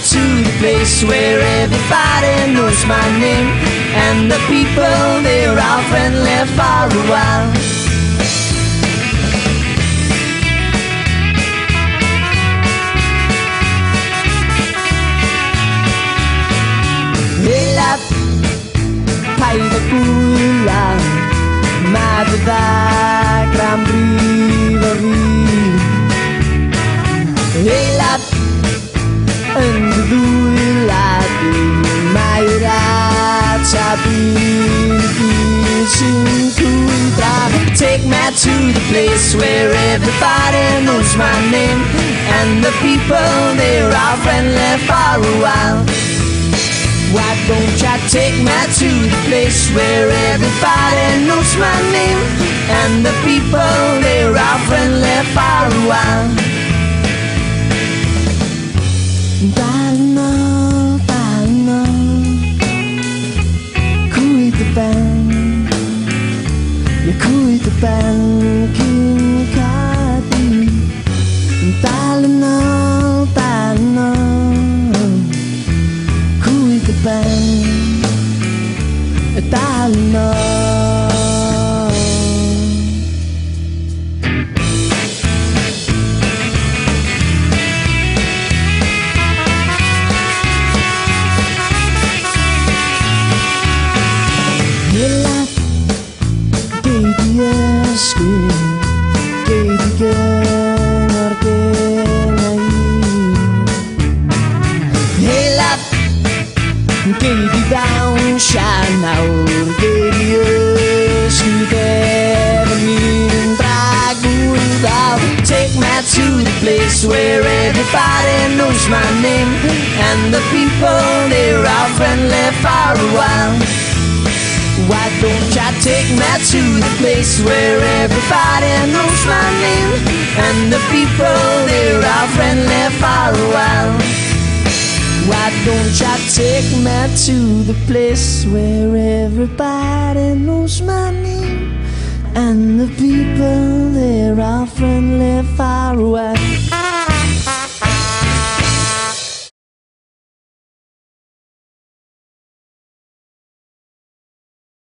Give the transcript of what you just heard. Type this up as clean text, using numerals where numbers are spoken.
to the place where everybody knows my name, and the people, they're all friendly for a while. Heyla, paid y gwla, mae dy ddeg am brif o fi. Heyla, yn dy ddwylad i, mae'r atab i'n gyd sy'n cwydda. Take me to the place where everybody knows my name, and the people, they're all friendly for a while. Why don't you take me to the place where everybody knows my name, and the people, they're all friendly for a while. Dalno, cwyd y ben, ie cwyd y ben cyn cadu. Dalno, cwyd y ben, dalno. Heyla, gei di ysgwyd, gei di gen ar gen i. Heyla, gei di dawn sian nawr, gei di ysgwyd efo ni'n dragwyl daw. Take me to the place where everybody knows my name, and the people, they're all friendly for a while. Why don't you take me to the place where everybody knows my name, and the people, they're all friendly for a while. Why don't you take me to the place where everybody knows my name, and the people, they're